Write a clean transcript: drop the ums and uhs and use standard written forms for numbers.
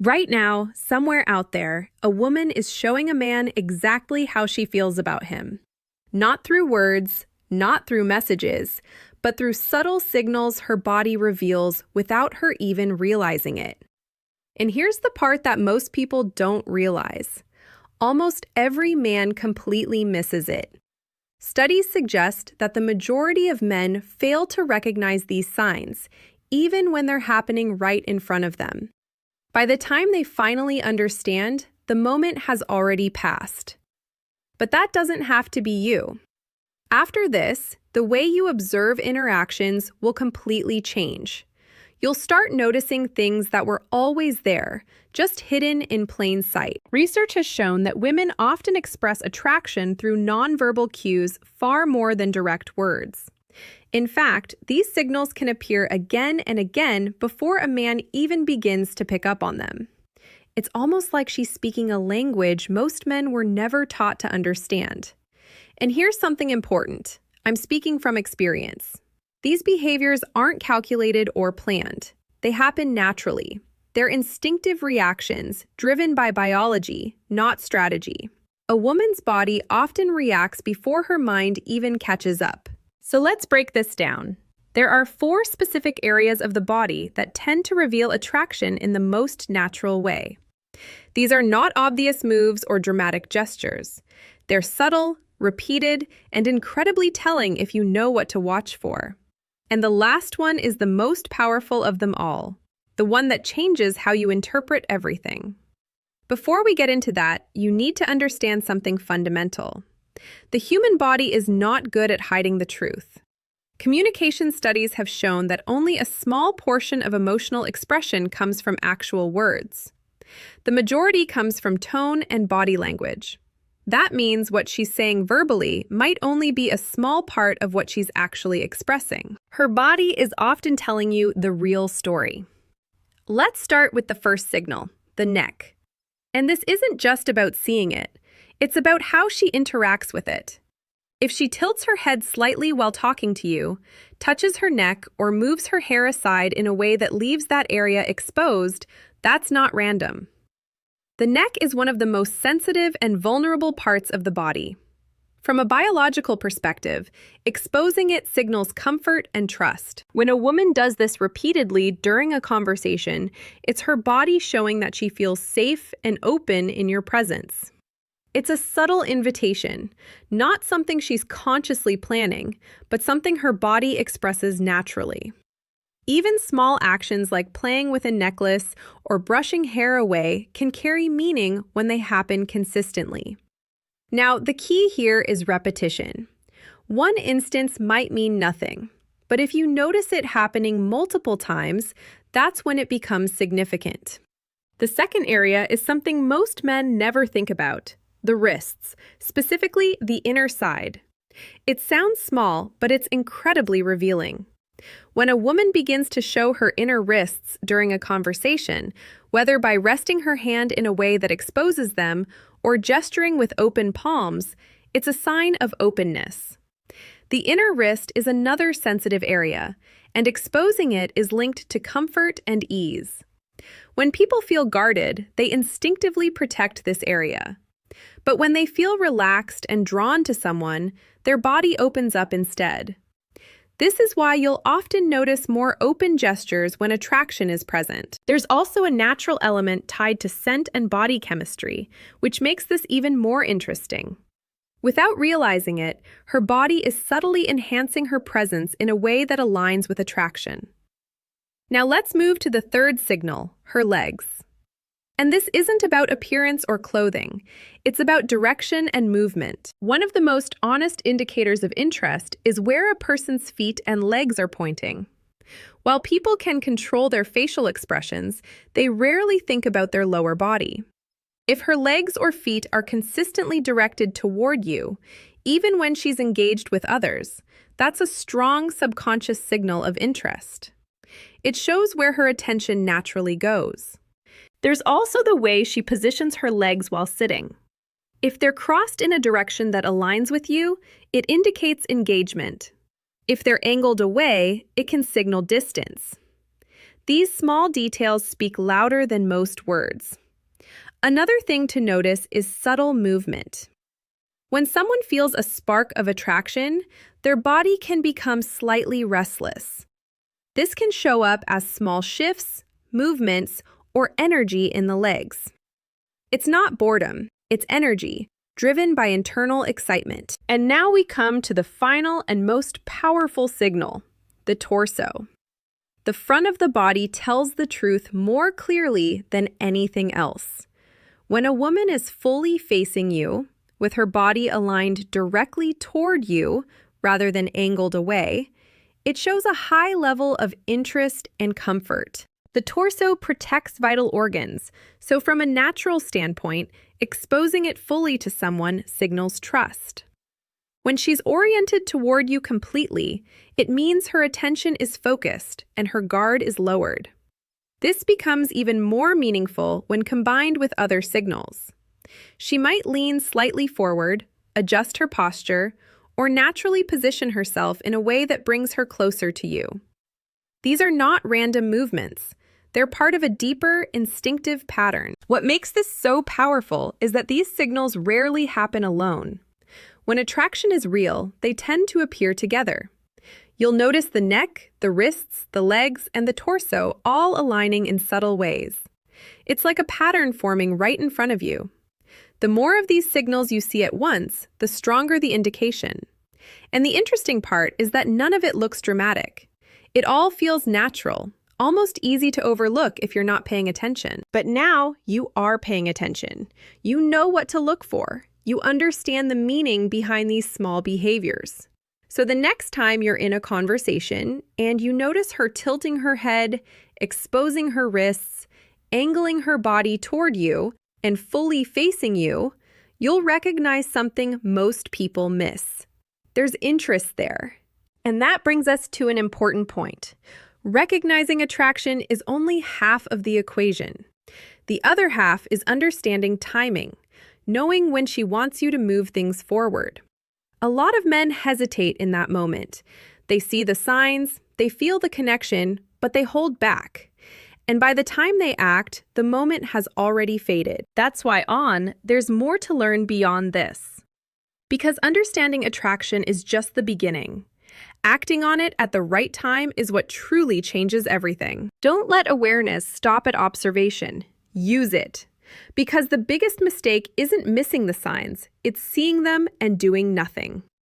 Right now, somewhere out there, a woman is showing a man exactly how she feels about him. Not through words, not through messages, but through subtle signals her body reveals without her even realizing it. And here's the part that most people don't realize. Almost every man completely misses it. Studies suggest that the majority of men fail to recognize these signs, even when they're happening right in front of them. By the time they finally understand, the moment has already passed. But that doesn't have to be you. After this, the way you observe interactions will completely change. You'll start noticing things that were always there, just hidden in plain sight. Research has shown that women often express attraction through nonverbal cues far more than direct words. In fact, these signals can appear again and again before a man even begins to pick up on them. It's almost like she's speaking a language most men were never taught to understand. And here's something important. I'm speaking from experience. These behaviors aren't calculated or planned. They happen naturally. They're instinctive reactions driven by biology, not strategy. A woman's body often reacts before her mind even catches up. So let's break this down. There are 4 specific areas of the body that tend to reveal attraction in the most natural way. These are not obvious moves or dramatic gestures. They're subtle, repeated, and incredibly telling if you know what to watch for. And the last one is the most powerful of them all, the one that changes how you interpret everything. Before we get into that, you need to understand something fundamental. The human body is not good at hiding the truth. Communication studies have shown that only a small portion of emotional expression comes from actual words. The majority comes from tone and body language. That means what she's saying verbally might only be a small part of what she's actually expressing. Her body is often telling you the real story. Let's start with the first signal, the neck. And this isn't just about seeing it. It's about how she interacts with it. If she tilts her head slightly while talking to you, touches her neck, or moves her hair aside in a way that leaves that area exposed, that's not random. The neck is one of the most sensitive and vulnerable parts of the body. From a biological perspective, exposing it signals comfort and trust. When a woman does this repeatedly during a conversation, it's her body showing that she feels safe and open in your presence. It's a subtle invitation, not something she's consciously planning, but something her body expresses naturally. Even small actions like playing with a necklace or brushing hair away can carry meaning when they happen consistently. Now, the key here is repetition. One instance might mean nothing, but if you notice it happening multiple times, that's when it becomes significant. The second area is something most men never think about. The wrists, specifically the inner side. It sounds small, but it's incredibly revealing. When a woman begins to show her inner wrists during a conversation, whether by resting her hand in a way that exposes them or gesturing with open palms, it's a sign of openness. The inner wrist is another sensitive area, and exposing it is linked to comfort and ease. When people feel guarded, they instinctively protect this area. But when they feel relaxed and drawn to someone, their body opens up instead. This is why you'll often notice more open gestures when attraction is present. There's also a natural element tied to scent and body chemistry, which makes this even more interesting. Without realizing it, her body is subtly enhancing her presence in a way that aligns with attraction. Now let's move to the third signal, her legs. And this isn't about appearance or clothing. It's about direction and movement. One of the most honest indicators of interest is where a person's feet and legs are pointing. While people can control their facial expressions, they rarely think about their lower body. If her legs or feet are consistently directed toward you, even when she's engaged with others, that's a strong subconscious signal of interest. It shows where her attention naturally goes. There's also the way she positions her legs while sitting. If they're crossed in a direction that aligns with you, it indicates engagement. If they're angled away, it can signal distance. These small details speak louder than most words. Another thing to notice is subtle movement. When someone feels a spark of attraction, their body can become slightly restless. This can show up as small shifts, movements, or energy in the legs. It's not boredom, it's energy, driven by internal excitement. And now we come to the final and most powerful signal, the torso. The front of the body tells the truth more clearly than anything else. When a woman is fully facing you, with her body aligned directly toward you rather than angled away, it shows a high level of interest and comfort. The torso protects vital organs, so from a natural standpoint, exposing it fully to someone signals trust. When she's oriented toward you completely, it means her attention is focused and her guard is lowered. This becomes even more meaningful when combined with other signals. She might lean slightly forward, adjust her posture, or naturally position herself in a way that brings her closer to you. These are not random movements. They're part of a deeper, instinctive pattern. What makes this so powerful is that these signals rarely happen alone. When attraction is real, they tend to appear together. You'll notice the neck, the wrists, the legs, and the torso all aligning in subtle ways. It's like a pattern forming right in front of you. The more of these signals you see at once, the stronger the indication. And the interesting part is that none of it looks dramatic. It all feels natural, almost easy to overlook if you're not paying attention. But now you are paying attention. You know what to look for. You understand the meaning behind these small behaviors. So the next time you're in a conversation and you notice her tilting her head, exposing her wrists, angling her body toward you, and fully facing you, you'll recognize something most people miss. There's interest there. And that brings us to an important point. Recognizing attraction is only half of the equation. The other half is understanding timing, knowing when she wants you to move things forward. A lot of men hesitate in that moment. They see the signs, they feel the connection, but they hold back. And by the time they act, the moment has already faded. That's why there's more to learn beyond this. Because understanding attraction is just the beginning. Acting on it at the right time is what truly changes everything. Don't let awareness stop at observation. Use it. Because the biggest mistake isn't missing the signs, it's seeing them and doing nothing.